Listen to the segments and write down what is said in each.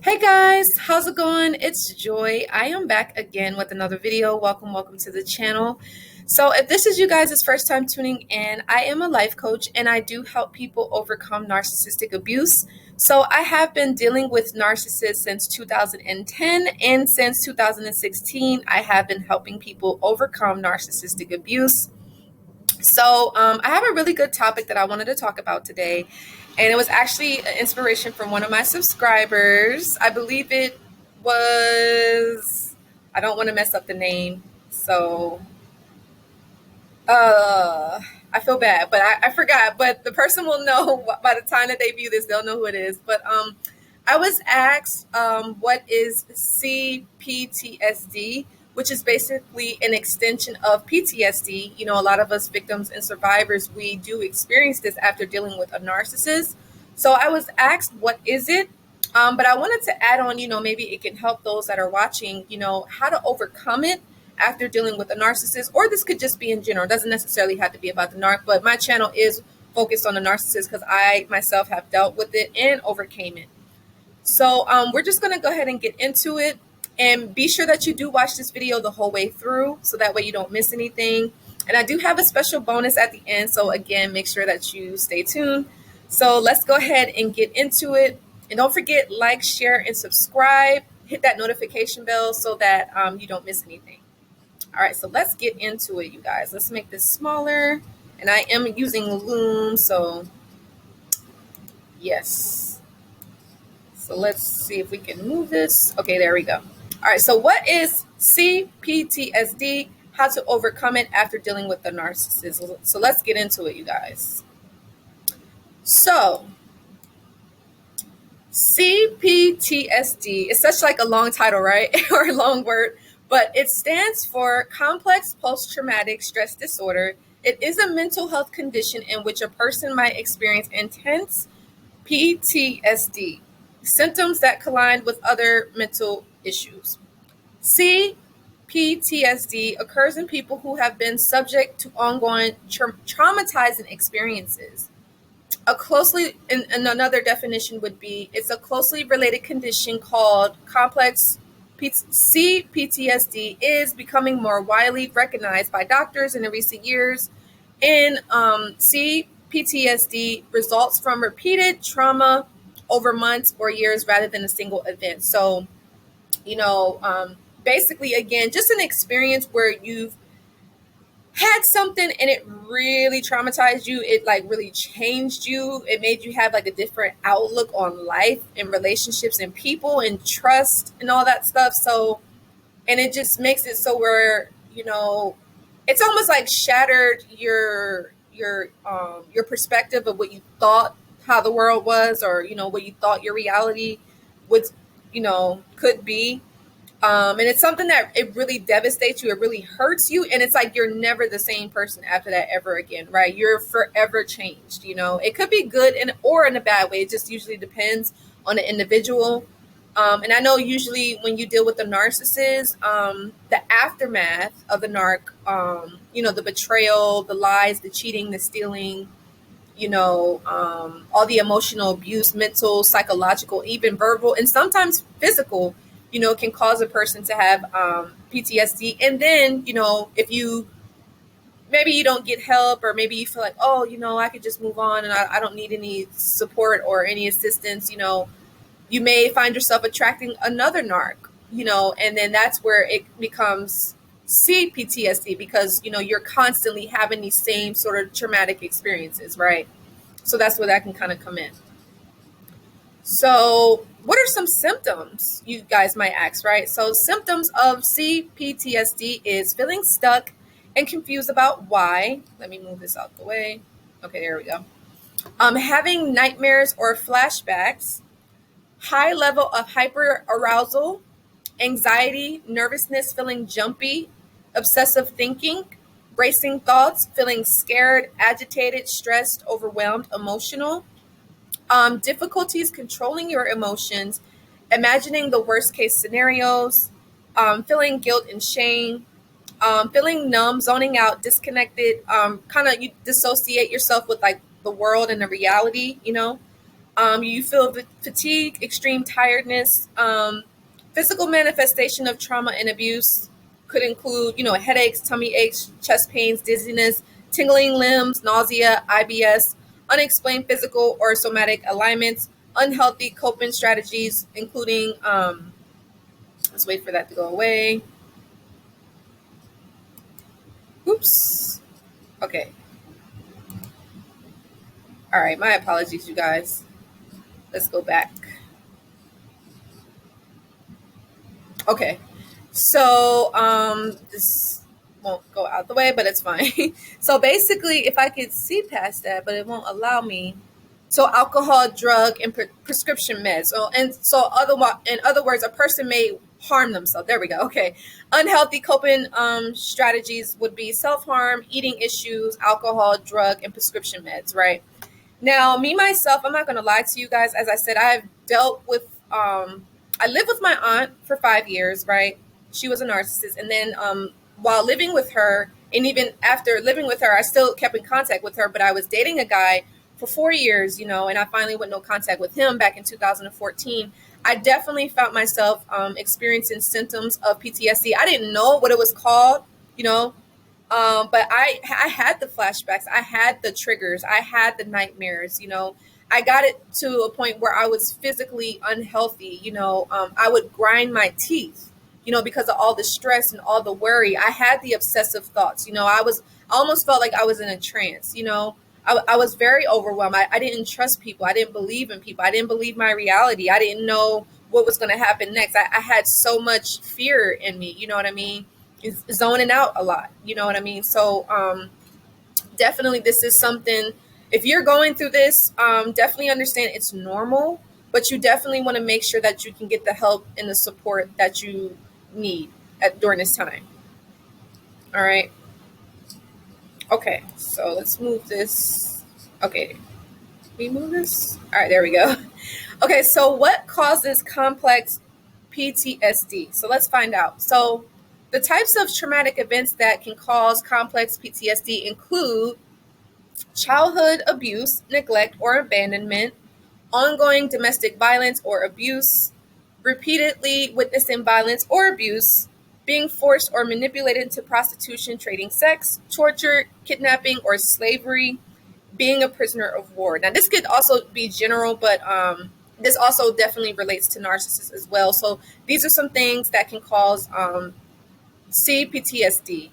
Hey guys, how's it going? It's Joy. I am back again with another video. Welcome to the channel. So if this is you guys' first time tuning in, I am a life coach and I do help people overcome narcissistic abuse. So I have been dealing with narcissists since 2010, and since 2016, I have been helping people overcome narcissistic abuse. So I have a really good topic that I wanted to talk about today, and it was actually an inspiration from one of my subscribers. I believe it was, I don't want to mess up the name, so uh, I feel bad, but I forgot. But the person will know by the time that they view this, they'll know who it is. But I was asked, what is CPTSD, which is basically an extension of PTSD. You know, a lot of us victims and survivors, we do experience this after dealing with a narcissist. So I was asked, what is it? But I wanted to add on, maybe it can help those that are watching, how to overcome it after dealing with a narcissist, or this could just be in general. It doesn't necessarily have to be about the narc, but my channel is focused on the narcissist because I myself have dealt with it and overcame it. So we're just going to go ahead and get into it, and be sure that you do watch this video the whole way through so that way you don't miss anything. And I do have a special bonus at the end, so again, make sure that you stay tuned. So let's go ahead and get into it. And don't forget, like, share, and subscribe. Hit that notification bell so that you don't miss anything. All right, so let's get into it, you guys. Let's make this smaller. And I am using Loom, so yes. So let's see if we can move this. Okay, there we go. All right, so what is CPTSD? How to overcome it after dealing with the narcissist. So let's get into it, you guys. So CPTSD is such like a long title, right? Or a long word, but it stands for Complex Post-Traumatic Stress Disorder. It is a mental health condition in which a person might experience intense PTSD, symptoms that collide with other mental issues. CPTSD occurs in people who have been subject to ongoing traumatizing experiences. And another definition would be, it's a closely related condition called complex CPTSD is becoming more widely recognized by doctors in the recent years. And CPTSD results from repeated trauma over months or years rather than a single event. So, basically, again, just an experience where you've had something and it really traumatized you. It like really changed you. It made you have like a different outlook on life and relationships and people and trust and all that stuff. So, and it just makes it so where, it's almost like shattered your perspective of what you thought how the world was, or, what you thought your reality would, could be. And it's something that it really devastates you. It really hurts you. And it's like you're never the same person after that ever again, right? You're forever changed. It could be good or in a bad way. It just usually depends on the individual. And I know usually when you deal with the narcissist, the aftermath of the narc, the betrayal, the lies, the cheating, the stealing, all the emotional abuse, mental, psychological, even verbal, and sometimes physical, can cause a person to have PTSD. And then, if maybe you don't get help, or maybe you feel like, oh, I could just move on and I don't need any support or any assistance, you may find yourself attracting another narc, and then that's where it becomes CPTSD, because, you're constantly having these same sort of traumatic experiences, right? So that's where that can kind of come in. So what are some symptoms, you guys might ask, right? So symptoms of CPTSD is feeling stuck and confused about why. Let me move this out the way. Okay, there we go. Having nightmares or flashbacks, high level of hyperarousal, anxiety, nervousness, feeling jumpy, obsessive thinking, racing thoughts, feeling scared, agitated, stressed, overwhelmed, emotional. Difficulties controlling your emotions, imagining the worst case scenarios, feeling guilt and shame, feeling numb, zoning out, disconnected, kind of you dissociate yourself with like the world and the reality, You feel fatigue, extreme tiredness. Physical manifestation of trauma and abuse could include, headaches, tummy aches, chest pains, dizziness, tingling limbs, nausea, IBS, unexplained physical or somatic alignments, unhealthy coping strategies, including, let's wait for that to go away. Oops. Okay. All right. My apologies, you guys. Let's go back. Okay. So this won't go out the way, but it's fine. So basically, if I could see past that, but it won't allow me. So alcohol, drug, and prescription meds. In other words, a person may harm themselves. There we go. Okay. Unhealthy coping strategies would be self-harm, eating issues, alcohol, drug, and prescription meds, right? Now, me myself, I'm not going to lie to you guys. As I said, I've dealt with, I lived with my aunt for 5 years, right? She was a narcissist. And then while living with her, and even after living with her, I still kept in contact with her, but I was dating a guy for 4 years, and I finally went no contact with him back in 2014. I definitely found myself experiencing symptoms of PTSD. I didn't know what it was called, you know, but I had the flashbacks, I had the triggers, I had the nightmares. I got it to a point where I was physically unhealthy. I would grind my teeth, because of all the stress and all the worry. I had the obsessive thoughts. I almost felt like I was in a trance. I was very overwhelmed. I didn't trust people. I didn't believe in people. I didn't believe my reality. I didn't know what was going to happen next. I had so much fear in me. You know what I mean? Zoning out a lot. You know what I mean? So definitely this is something, if you're going through this, definitely understand it's normal, but you definitely want to make sure that you can get the help and the support that you need during this time. All right. Okay. So let's move this. Okay. Can we move this? All right. There we go. Okay. So what causes complex PTSD? So let's find out. So the types of traumatic events that can cause complex PTSD include childhood abuse, neglect, or abandonment, ongoing domestic violence or abuse, repeatedly witnessing violence or abuse, being forced or manipulated into prostitution, trading sex, torture, kidnapping, or slavery, being a prisoner of war. Now, this could also be general, but this also definitely relates to narcissists as well. So these are some things that can cause CPTSD.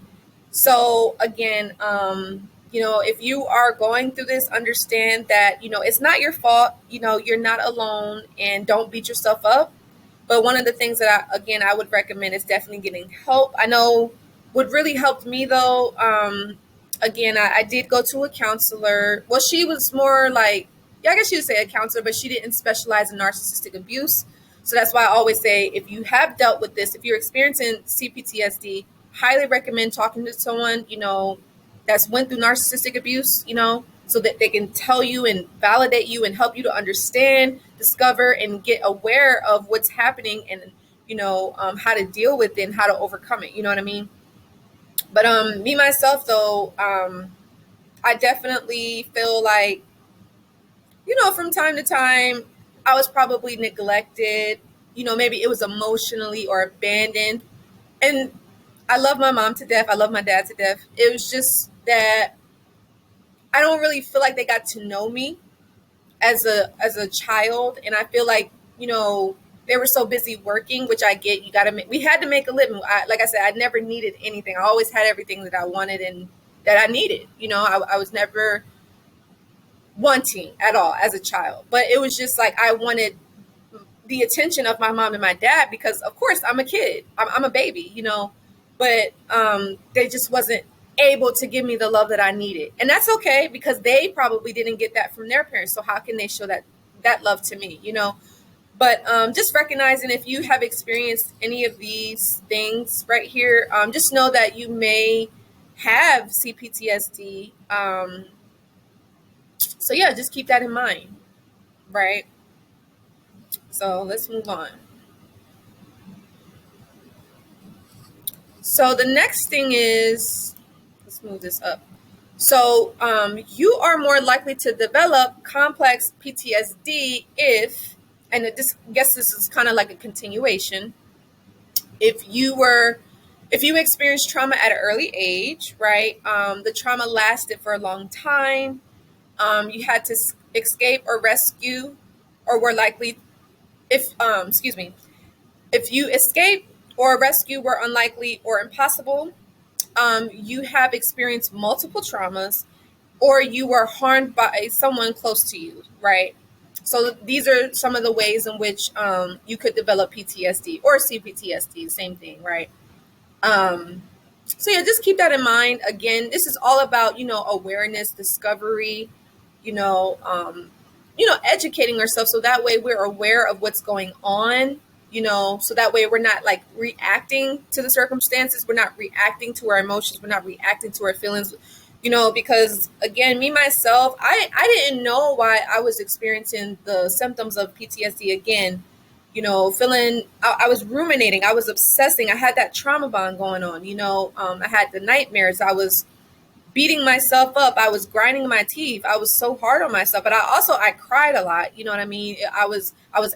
So again, if you are going through this, understand that, it's not your fault, you're not alone, and don't beat yourself up. But one of the things that I would recommend is definitely getting help. I know what really helped me though, again, I did go to a counselor. Well, she was more like, yeah, I guess you would say a counselor, but she didn't specialize in narcissistic abuse. So that's why I always say, if you have dealt with this, if you're experiencing CPTSD, highly recommend talking to someone, that's went through narcissistic abuse, so that they can tell you and validate you and help you to understand, discover, and get aware of what's happening, and, how to deal with it and how to overcome it. You know what I mean? But me myself though, I definitely feel like, from time to time, I was probably neglected. Maybe it was emotionally or abandoned. And I love my mom to death. I love my dad to death. It was just that I don't really feel like they got to know me as a child, and I feel like, they were so busy working, which I get. We had to make a living. Like I said, I never needed anything. I always had everything that I wanted and that I needed. I was never wanting at all as a child, but it was just like I wanted the attention of my mom and my dad, because of course I'm a kid, I'm a baby, but they just wasn't able to give me the love that I needed. And that's okay, because they probably didn't get that from their parents, so how can they show that love to me? But just recognizing, if you have experienced any of these things right here, just know that you may have CPTSD. So yeah, just keep that in mind, right? So let's move on. So the next thing is, let's move this up. So you are more likely to develop complex PTSD if, and this guess this is kind of like a continuation, if you were if you experienced trauma at an early age, right? The trauma lasted for a long time. You had to escape or rescue, or were likely, if excuse me, if you escape or rescue were unlikely or impossible. You have experienced multiple traumas, or you were harmed by someone close to you, right? So these are some of the ways in which you could develop PTSD or CPTSD, same thing, right? Um, so yeah, just keep that in mind. Again, this is all about, awareness, discovery, you know, um, educating ourselves so that way we're aware of what's going on, so that way we're not like reacting to the circumstances, we're not reacting to our emotions, we're not reacting to our feelings, because again, me myself, I didn't know why I was experiencing the symptoms of PTSD again. Feeling, I was ruminating, I was obsessing, I had that trauma bond going on. I had the nightmares, I was beating myself up, I was grinding my teeth, I was so hard on myself, but I cried a lot. You know what I mean? I was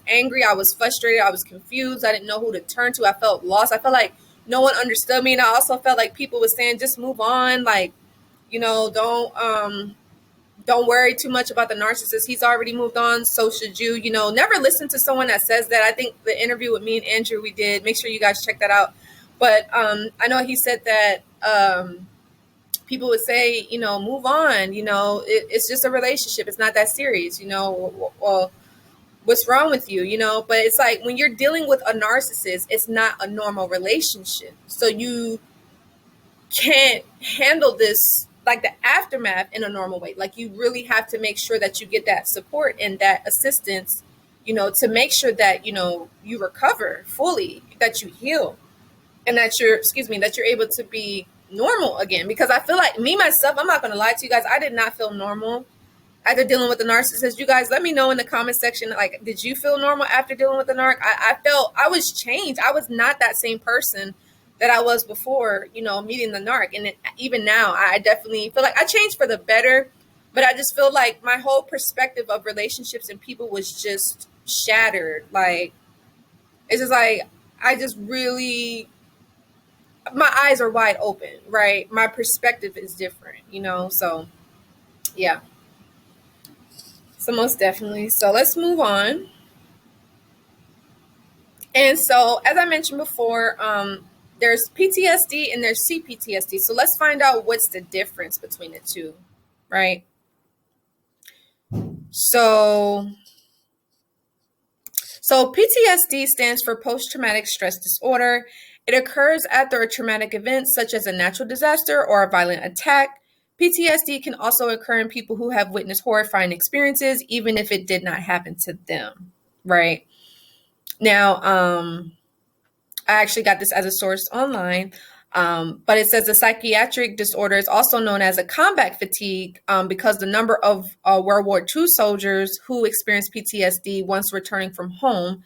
angry, I was frustrated, I was confused, I didn't know who to turn to, I felt lost, I felt like no one understood me, and I also felt like people were saying just move on, like, don't worry too much about the narcissist. He's already moved on. So should you. Never listen to someone that says that. I think the interview with me and Andrew we did, make sure you guys check that out. But I know he said that people would say, move on. It's just a relationship. It's not that serious. Well, what's wrong with you? But it's like when you're dealing with a narcissist, it's not a normal relationship. So you can't handle this, like the aftermath, in a normal way. Like you really have to make sure that you get that support and that assistance, to make sure that you recover fully, that you heal, and that you're able to be normal again. Because I feel like me myself, I'm not going to lie to you guys, I did not feel normal after dealing with the narcissist. You guys, let me know in the comment section, like, did you feel normal after dealing with the narc? I felt I was changed. I was not that same person that I was before, meeting the narc. And even now, I definitely feel like I changed for the better, but I just feel like my whole perspective of relationships and people was just shattered. Like, it's just like, I just really, my eyes are wide open, right? My perspective is different, so yeah. So most definitely. So let's move on. And so, as I mentioned before, there's PTSD and there's CPTSD. So let's find out what's the difference between the two, right? So PTSD stands for post-traumatic stress disorder. It occurs after a traumatic event such as a natural disaster or a violent attack. PTSD can also occur in people who have witnessed horrifying experiences, even if it did not happen to them, right? Now, I actually got this as a source online, but it says the psychiatric disorder is also known as a combat fatigue because the number of World War II soldiers who experienced PTSD once returning from home,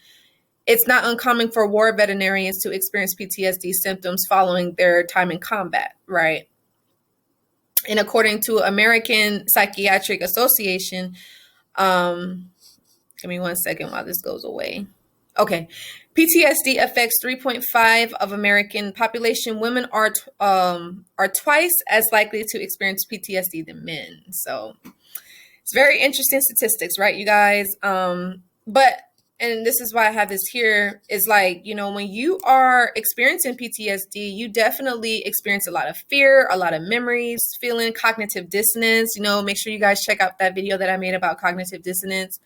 it's not uncommon for war veterinarians to experience PTSD symptoms following their time in combat, right? And according to American Psychiatric Association, give me 1 second while this goes away. Okay. PTSD affects 3.5 of American population. Women are twice as likely to experience PTSD than men. So it's very interesting statistics, right, you guys? But, and this is why I have this here, is like, when you are experiencing PTSD, you definitely experience a lot of fear, a lot of memories, feeling cognitive dissonance. Make sure you guys check out that video that I made about cognitive dissonance.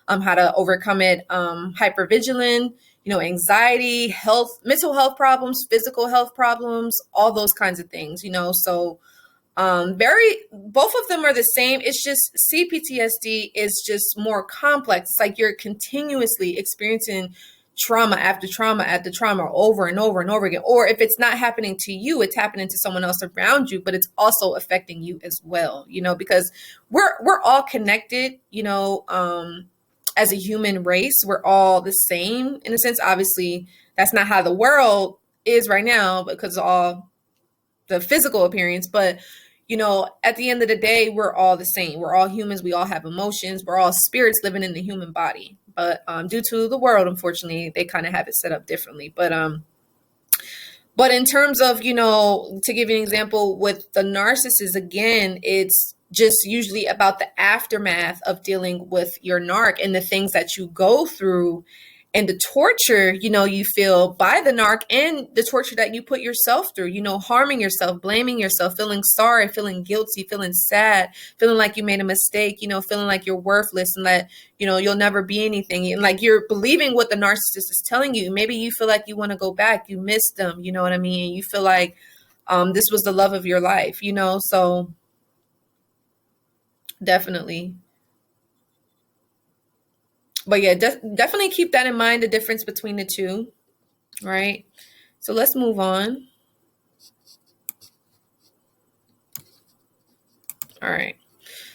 How to overcome it, hypervigilance, anxiety, mental health problems, physical health problems, all those kinds of things, so both of them are the same. It's just CPTSD is just more complex. It's like you're continuously experiencing trauma after trauma after trauma over and over and over again. Or if it's not happening to you, it's happening to someone else around you, but it's also affecting you as well, because we're all connected, as a human race. We're all the same in a sense. Obviously, that's not how the world is right now because of all the physical appearance, but at the end of the day, we're all the same. We're all humans. We all have emotions. We're all spirits living in the human body. But due to the world, unfortunately, they kind of have it set up differently. But in terms of, to give you an example with the narcissist, again, it's just usually about the aftermath of dealing with your narc and the things that you go through and the torture, you feel by the narc and the torture that you put yourself through, harming yourself, blaming yourself, feeling sorry, feeling guilty, feeling sad, feeling like you made a mistake, feeling like you're worthless and that, you'll never be anything. And like you're believing what the narcissist is telling you. Maybe you feel like you want to go back, you miss them, you know what I mean? You feel like this was the love of your life, so definitely. But yeah, definitely keep that in mind, the difference between the two, right? So let's move on. All right.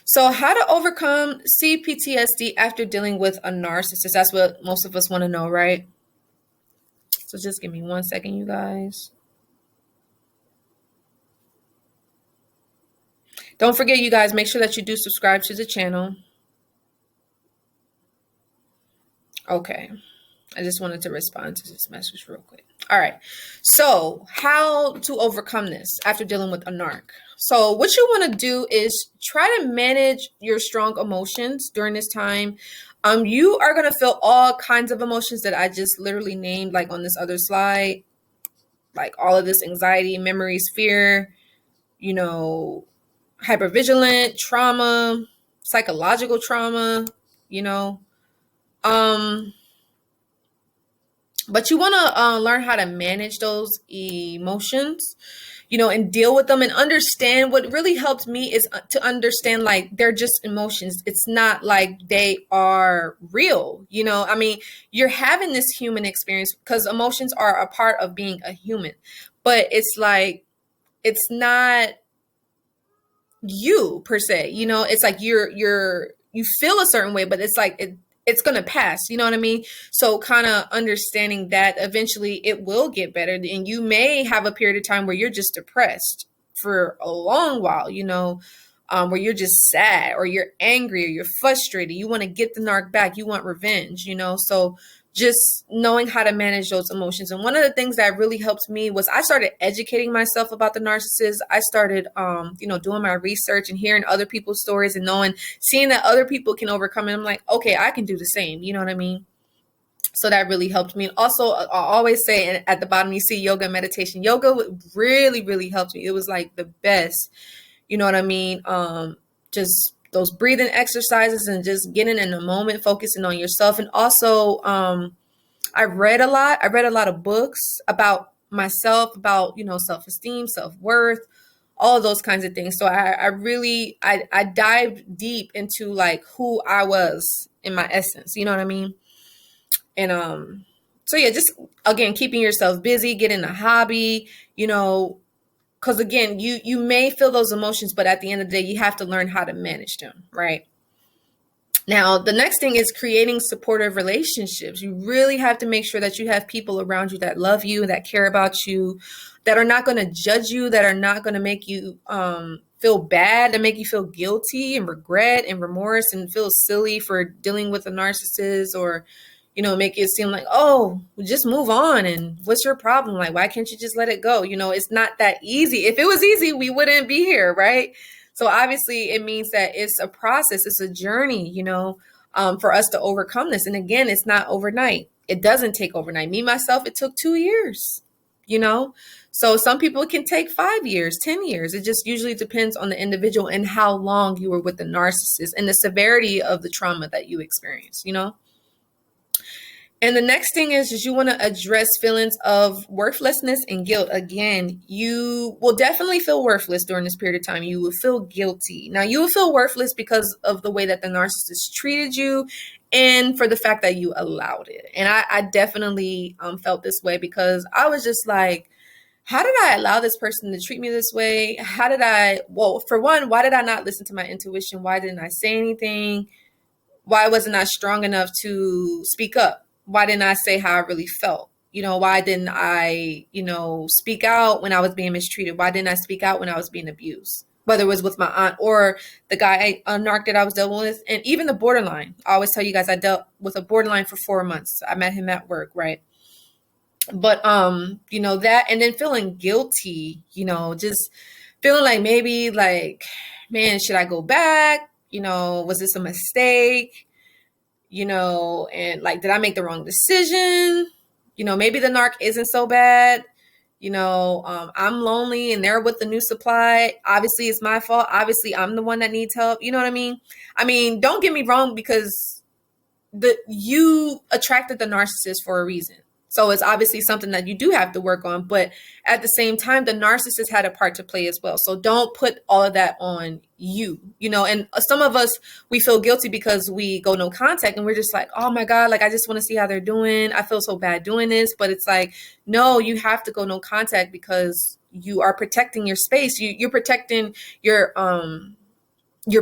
So how to overcome CPTSD after dealing with a narcissist. That's what most of us want to know, right? So just give me 1 second, you guys. Don't forget, you guys, make sure that you do subscribe to the channel. Okay. I just wanted to respond to this message real quick. All right. So how to overcome this after dealing with a narc. So what you want to do is try to manage your strong emotions during this time. You are going to feel all kinds of emotions that I just literally named, like on this other slide, like all of this anxiety, memories, fear, hypervigilant, trauma, psychological trauma, but you want to learn how to manage those emotions, and deal with them and understand. What really helped me is to understand, like, they're just emotions. It's not like they are real. I mean, you're having this human experience because emotions are a part of being a human, but it's like, it's not you per se, it's like you feel a certain way, but it's like it's gonna pass, you know what I mean? So kind of understanding that eventually it will get better, and you may have a period of time where you're just depressed for a long while, where you're just sad or you're angry or you're frustrated, you want to get the narc back, you want revenge, so just knowing how to manage those emotions. And one of the things that really helped me was I started educating myself about the narcissist. I started, doing my research and hearing other people's stories and seeing that other people can overcome it. I'm like, okay, I can do the same. You know what I mean? So that really helped me. And also, I always say, and at the bottom, you see yoga and meditation. Yoga really, really helped me. It was like the best. You know what I mean? Just those breathing exercises and just getting in the moment, focusing on yourself. And also, I read a lot. I read a lot of books about myself, about, self-esteem, self-worth, all of those kinds of things. So I really dived deep into like who I was in my essence. You know what I mean? And so yeah, just again, keeping yourself busy, getting a hobby, because again, you may feel those emotions, but at the end of the day, you have to learn how to manage them, right? Now, the next thing is creating supportive relationships. You really have to make sure that you have people around you that love you, that care about you, that are not going to judge you, that are not going to make you feel bad, that make you feel guilty and regret and remorse and feel silly for dealing with a narcissist, or make it seem like, oh, just move on. And what's your problem? Like, why can't you just let it go? It's not that easy. If it was easy, we wouldn't be here, right? So obviously it means that it's a process. It's a journey, for us to overcome this. And again, it's not overnight. It doesn't take overnight. Me, myself, it took 2 years, So some people can take 5 years, 10 years. It just usually depends on the individual and how long you were with the narcissist and the severity of the trauma that you experience, And the next thing is you want to address feelings of worthlessness and guilt. Again, you will definitely feel worthless during this period of time. You will feel guilty. Now, you will feel worthless because of the way that the narcissist treated you and for the fact that you allowed it. And I definitely felt this way because I was just like, how did I allow this person to treat me this way? Well, for one, why did I not listen to my intuition? Why didn't I say anything? Why wasn't I strong enough to speak up? Why didn't I say how I really felt? Why didn't I, speak out when I was being mistreated? Why didn't I speak out when I was being abused? whether it was with my aunt or the guy, a narc that I was dealing with, and even the borderline. I always tell you guys, I dealt with a borderline for 4 months. I met him at work, right? But that, and then feeling guilty, just feeling like maybe like, man, should I go back? Was this a mistake? And like, did I make the wrong decision? Maybe the narc isn't so bad. I'm lonely and they're with the new supply. Obviously, it's my fault. Obviously, I'm the one that needs help. You know what I mean? I mean, don't get me wrong, because you attracted the narcissist for a reason. So it's obviously something that you do have to work on. But at the same time, the narcissist had a part to play as well. So don't put all of that on you, and some of us, we feel guilty because we go no contact and we're just like, oh my God, like, I just want to see how they're doing. I feel so bad doing this. But it's like, no, you have to go no contact because you are protecting your space. You're protecting your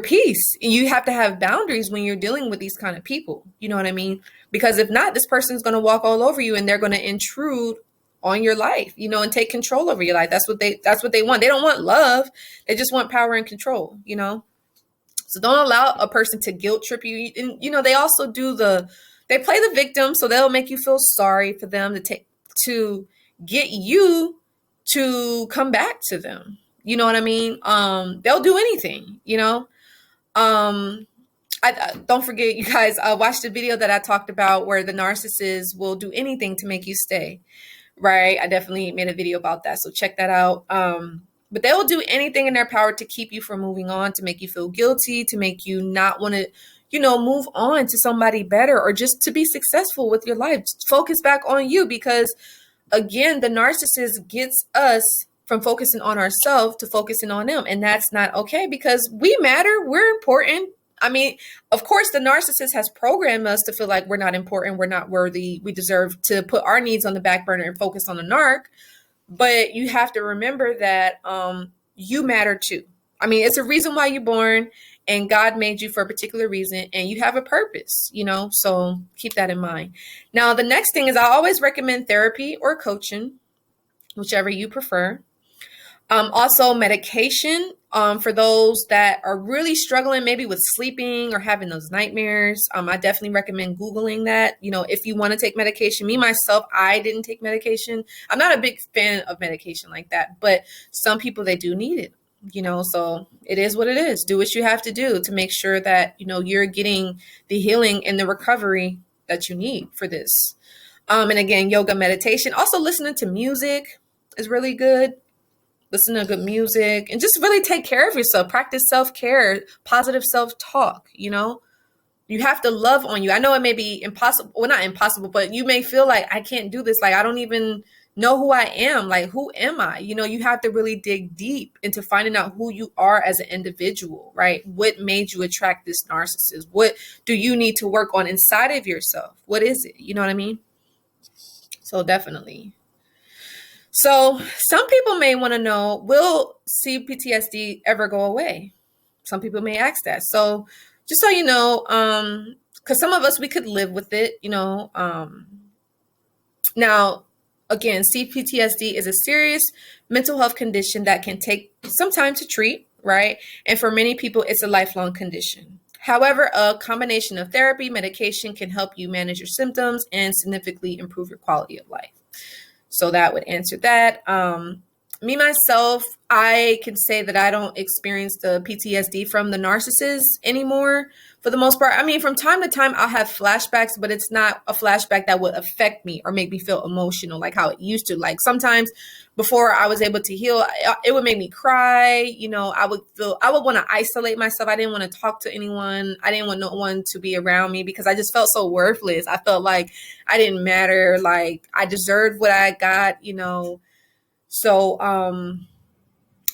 peace. You have to have boundaries when you're dealing with these kind of people. You know what I mean? Because if not, this person's going to walk all over you and they're going to intrude on your life, and take control over your life. That's what they want. They don't want love. They just want power and control, So don't allow a person to guilt trip you. And, they also they play the victim. So they'll make you feel sorry for them to get you to come back to them. You know what I mean? They'll do anything, I don't forget, you guys, watch the video that I talked about where the narcissist will do anything to make you stay, right? I definitely made a video about that, so check that out. But they will do anything in their power to keep you from moving on, to make you feel guilty, to make you not want to, move on to somebody better, or just to be successful with your life. Just focus back on you, because again, the narcissist gets us from focusing on ourselves to focusing on them. And that's not okay, because we matter. We're important. I mean, of course, the narcissist has programmed us to feel like we're not important. We're not worthy. We deserve to put our needs on the back burner and focus on the narc. But you have to remember that you matter too. I mean, it's a reason why you're born, and God made you for a particular reason, and you have a purpose, so keep that in mind. Now, the next thing is, I always recommend therapy or coaching, whichever you prefer. Also medication, for those that are really struggling maybe with sleeping or having those nightmares. I definitely recommend Googling that, if you want to take medication. Me, myself, I didn't take medication. I'm not a big fan of medication like that, but some people, they do need it, so it is what it is. Do what you have to do to make sure that, you're getting the healing and the recovery that you need for this. And again, yoga, meditation, also listening to music is really good. Listen to good music and just really take care of yourself. Practice self-care, positive self-talk. You have to love on you. I know it may be impossible. Well, not impossible, but you may feel like, I can't do this. Like, I don't even know who I am. Like, who am I? You have to really dig deep into finding out who you are as an individual, right? What made you attract this narcissist? What do you need to work on inside of yourself? What is it? You know what I mean? So definitely. So some people may want to know, will CPTSD ever go away? Some people may ask that. So just so you know, because some of us, we could live with it, now, again, CPTSD is a serious mental health condition that can take some time to treat, right? And for many people, it's a lifelong condition. However, a combination of therapy, medication can help you manage your symptoms and significantly improve your quality of life. So that would answer that. Me, myself, I can say that I don't experience the PTSD from the narcissist anymore for the most part. I mean, from time to time, I'll have flashbacks, but it's not a flashback that would affect me or make me feel emotional like how it used to. Like sometimes before I was able to heal, it would make me cry. I would want to isolate myself. I didn't want to talk to anyone. I didn't want no one to be around me because I just felt so worthless. I felt like I didn't matter. Like I deserved what I got, So,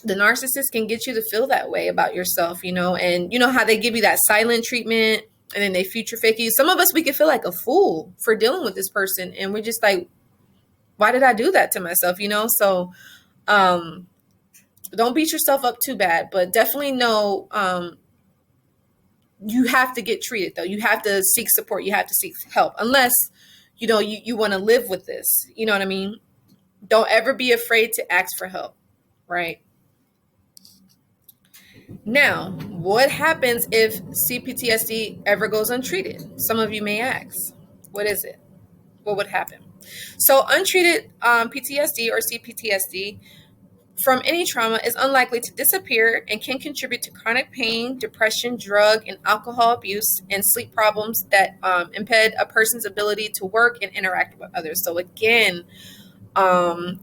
the narcissist can get you to feel that way about yourself, and how they give you that silent treatment and then they future fake you. Some of us, we can feel like a fool for dealing with this person. And we're just like, why did I do that to myself? So, don't beat yourself up too bad, but definitely know, you have to get treated though. You have to seek support. You have to seek help unless, you want to live with this. You know what I mean? Don't ever be afraid to ask for help. Right. Now, what happens if CPTSD ever goes untreated? Some of you may ask, what is it? What would happen? So, untreated PTSD or CPTSD from any trauma is unlikely to disappear and can contribute to chronic pain, depression, drug and alcohol abuse, and sleep problems that impede a person's ability to work and interact with others. So, again,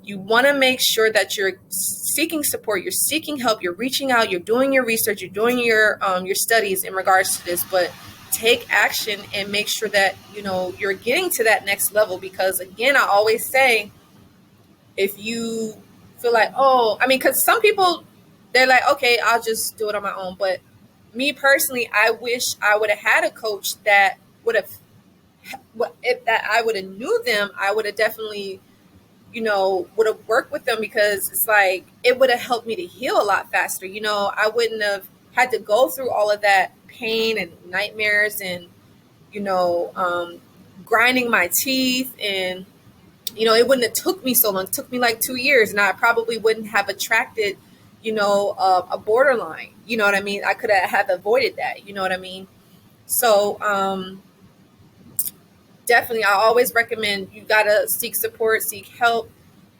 you want to make sure that you're seeking support, you're seeking help, you're reaching out, you're doing your research, you're doing your studies in regards to this, but take action and make sure that you're getting to that next level. Because again, I always say, if you feel like, oh, I mean, because some people, they're like, okay, I'll just do it on my own. But me personally, I wish I would have had a coach that would have, if that I would have knew them, I would have definitely would have worked with them, because it's like it would have helped me to heal a lot faster. I wouldn't have had to go through all of that pain and nightmares and, you know, um, grinding my teeth. And, it wouldn't have took me so long. It took me like 2 years, and I probably wouldn't have attracted, a borderline. You know what I mean? I could have avoided that. You know what I mean? So, definitely, I always recommend you gotta seek support, seek help,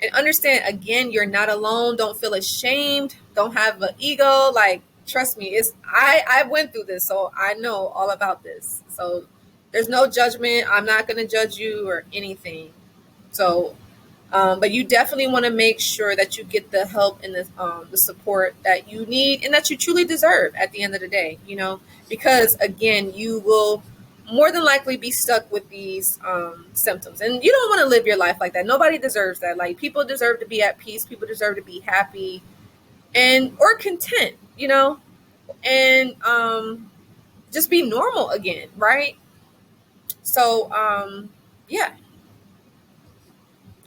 and understand, again, you're not alone. Don't feel ashamed. Don't have an ego. Like, trust me, I went through this, so I know all about this. So there's no judgment. I'm not gonna judge you or anything. So, but you definitely want to make sure that you get the help and the support that you need and that you truly deserve at the end of the day, because again, you will more than likely be stuck with these symptoms, and you don't want to live your life like that. Nobody deserves that. Like, people deserve to be at peace. People deserve to be happy and or content, and just be normal again, right? So, yeah,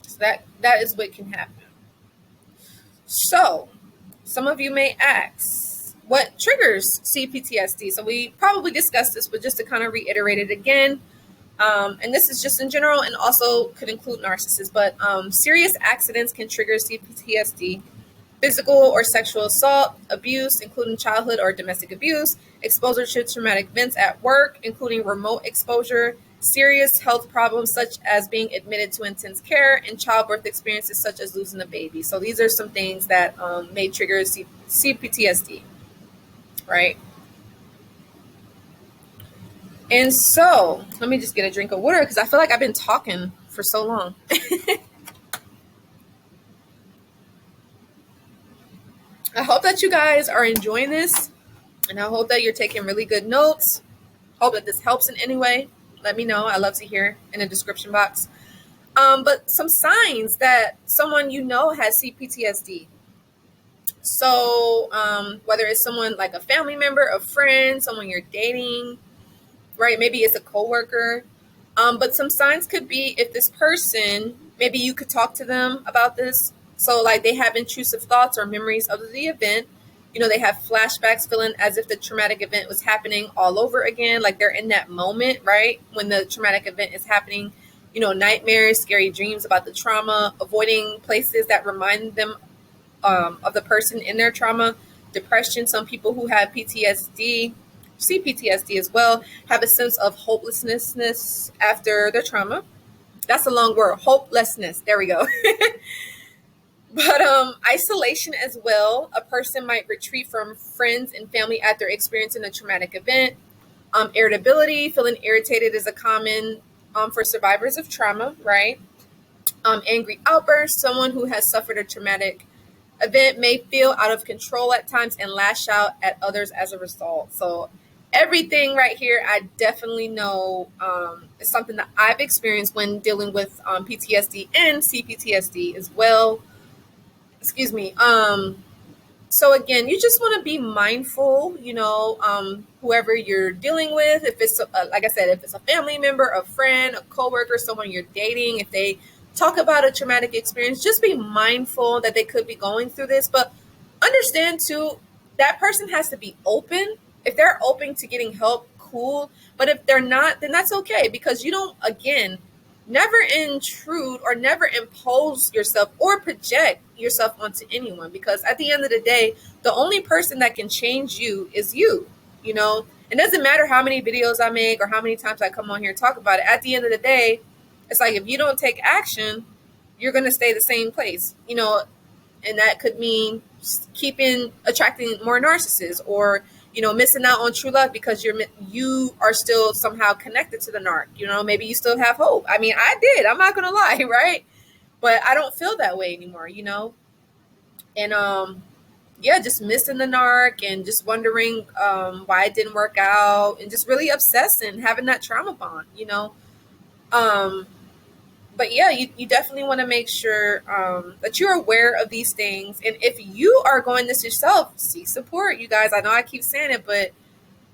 so that is what can happen. So, some of you may ask, what triggers CPTSD? So we probably discussed this, but just to kind of reiterate it again, and this is just in general and also could include narcissists, but serious accidents can trigger CPTSD. Physical or sexual assault, abuse, including childhood or domestic abuse, exposure to traumatic events at work, including remote exposure, serious health problems such as being admitted to intense care, and childbirth experiences such as losing a baby. So these are some things that may trigger CPTSD, right? And so let me just get a drink of water because I feel like I've been talking for so long. I hope that you guys are enjoying this, and I hope that you're taking really good notes. Hope that this helps in any way. Let me know. I love to hear in the description box. But some signs that someone has CPTSD. So whether it's someone like a family member, a friend, someone you're dating, right? Maybe it's a coworker. But some signs could be if this person, maybe you could talk to them about this. So like they have intrusive thoughts or memories of the event. They have flashbacks, feeling as if the traumatic event was happening all over again. Like they're in that moment, right? When the traumatic event is happening, nightmares, scary dreams about the trauma, avoiding places that remind them of the person in their trauma, depression. Some people who have PTSD, CPTSD as well, have a sense of hopelessness after their trauma. That's a long word, hopelessness. There we go. But isolation as well. A person might retreat from friends and family after experiencing a traumatic event. Irritability, feeling irritated is a common for survivors of trauma, right? Angry outbursts. Someone who has suffered a traumatic event may feel out of control at times and lash out at others as a result. So everything right here, I definitely know is something that I've experienced when dealing with PTSD and CPTSD as well. Excuse me. So again, you just want to be mindful, whoever you're dealing with. If it's, like I said, if it's a family member, a friend, a coworker, someone you're dating, if they talk about a traumatic experience, just be mindful that they could be going through this. But understand too, that person has to be open. If they're open to getting help, cool. But if they're not, then that's okay, because you don't, again, never intrude or never impose yourself or project yourself onto anyone, because at the end of the day, the only person that can change you is you. You know, it doesn't matter how many videos I make or how many times I come on here and talk about it. At the end of the day, it's like if you don't take action, you're going to stay the same place, you know, and that could mean keeping attracting more narcissists, or you know, missing out on true love because you are still somehow connected to the narc. You know, maybe you still have hope. I mean, I did. I'm not gonna lie, right? But I don't feel that way anymore. You know, and yeah, just missing the narc and just wondering why it didn't work out, and just really obsessing, having that trauma bond. You know, um, but yeah, you definitely want to make sure that you're aware of these things. And if you are going this yourself, seek support, you guys. I know I keep saying it, but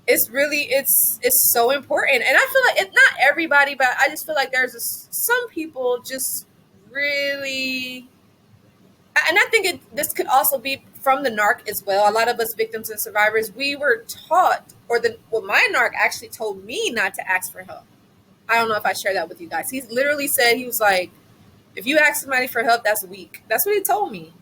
it's really it's so important. And I feel like it's not everybody, but I just feel like there's some people just really, and I think this could also be from the narc as well. A lot of us victims and survivors, we were taught, or my narc actually told me not to ask for help. I don't know if I shared that with you guys. He literally said, he was like, if you ask somebody for help, that's weak. That's what he told me.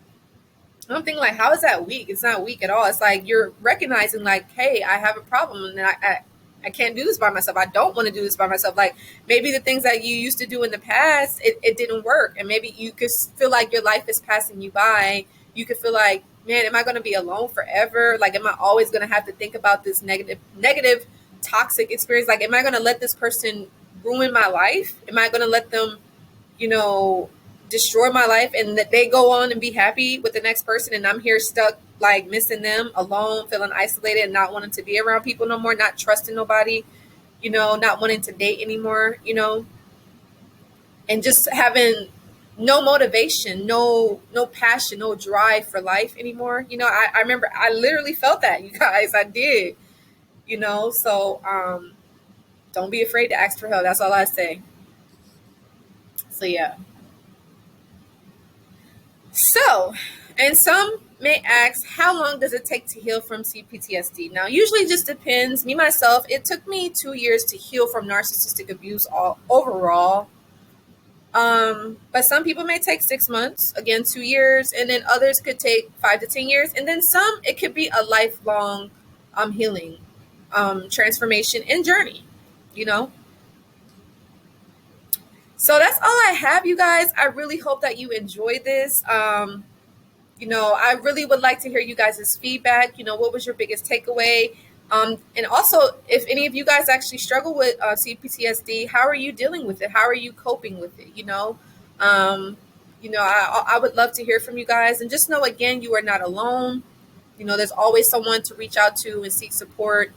I'm thinking like, how is that weak? It's not weak at all. It's like you're recognizing like, hey, I have a problem, and I can't do this by myself. I don't want to do this by myself. Like maybe the things that you used to do in the past, it didn't work. And maybe you could feel like your life is passing you by. You could feel like, man, am I going to be alone forever? Like, am I always going to have to think about this negative, toxic experience? Like, am I going to let this person ruin my life? Am I going to let them, you know, destroy my life, and that they go on and be happy with the next person, and I'm here stuck, like missing them, alone, feeling isolated, and not wanting to be around people no more, not trusting nobody, you know, not wanting to date anymore, you know, and just having no motivation, no passion, no drive for life anymore. You know, I remember I literally felt that, you guys. I did, you know. So don't be afraid to ask for help. That's all I say. So yeah. So, and some may ask, how long does it take to heal from CPTSD? Now, usually it just depends. Me, myself, it took me 2 years to heal from narcissistic abuse overall. But some people may take 6 months, again, 2 years, and then others could take 5 to 10 years. And then some, it could be a lifelong healing, transformation and journey, you know? So that's all I have, you guys. I really hope that you enjoyed this. You know, I really would like to hear you guys' feedback. You know, what was your biggest takeaway? And also, if any of you guys actually struggle with CPTSD, how are you dealing with it? How are you coping with it? You know, I would love to hear from you guys. And just know, again, you are not alone. You know, there's always someone to reach out to and seek support.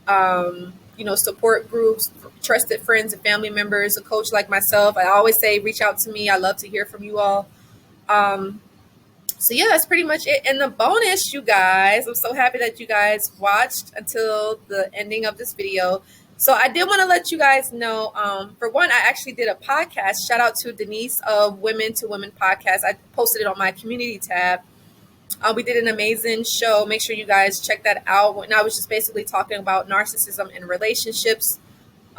You know, support groups, trusted friends and family members, a coach like myself. I always say, reach out to me. I love to hear from you all. So yeah, that's pretty much it. And the bonus, you guys, I'm so happy that you guys watched until the ending of this video. So I did want to let you guys know, for one, I actually did a podcast. Shout out to Denise of Women to Women podcast. I posted it on my community tab. We did an amazing show. Make sure you guys check that out. And I was just basically talking about narcissism in relationships.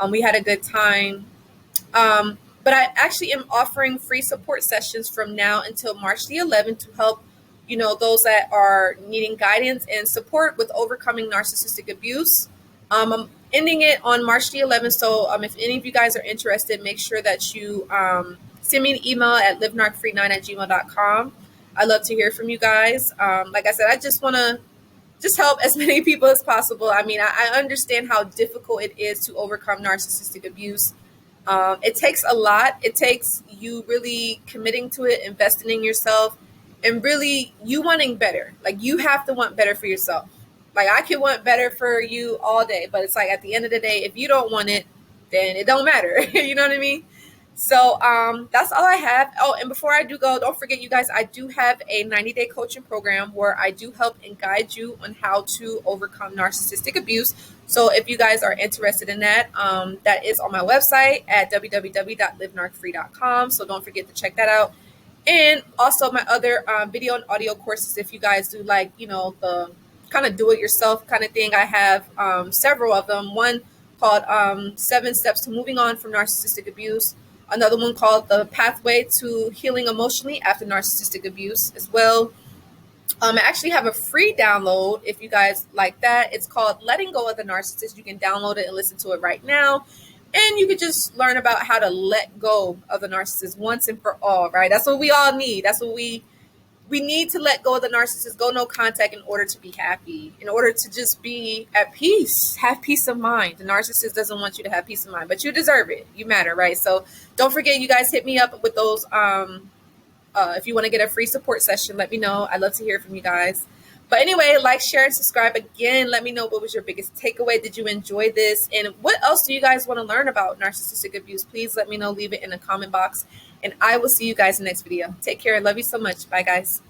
We had a good time. But I actually am offering free support sessions from now until March the 11th to help, you know, those that are needing guidance and support with overcoming narcissistic abuse. I'm ending it on March the 11th. So if any of you guys are interested, make sure that you send me an email at livenarcfree9@gmail.com. I love to hear from you guys. Like I said, I just want to just help as many people as possible. I mean, I understand how difficult it is to overcome narcissistic abuse. It takes a lot. It takes you really committing to it, investing in yourself, and really you wanting better. Like, you have to want better for yourself. Like, I can want better for you all day, but it's like at the end of the day, if you don't want it, then it don't matter. You know what I mean? So that's all I have. Oh, and before I do go, don't forget, you guys, I do have a 90-day coaching program where I do help and guide you on how to overcome narcissistic abuse. So if you guys are interested in that, that is on my website at www.livenarcfree.com. So don't forget to check that out. And also my other video and audio courses, if you guys do like, you know, the kind of do-it-yourself kind of thing. I have several of them. One called 7 Steps to Moving On from Narcissistic Abuse. Another one called The Pathway to Healing Emotionally After Narcissistic Abuse as well. I actually have a free download if you guys like that. It's called Letting Go of the Narcissist. You can download it and listen to it right now. And you can just learn about how to let go of the narcissist once and for all, right? That's what we all need. That's what we need to let go of the narcissist, go no contact in order to be happy, in order to just be at peace, have peace of mind. The narcissist doesn't want you to have peace of mind, but you deserve it. You matter, right? So don't forget, you guys hit me up with those. If you want to get a free support session, let me know. I'd love to hear from you guys. But anyway, like, share, and subscribe again. Let me know what was your biggest takeaway. Did you enjoy this? And what else do you guys want to learn about narcissistic abuse? Please let me know. Leave it in the comment box. And I will see you guys in the next video. Take care. I love you so much. Bye, guys.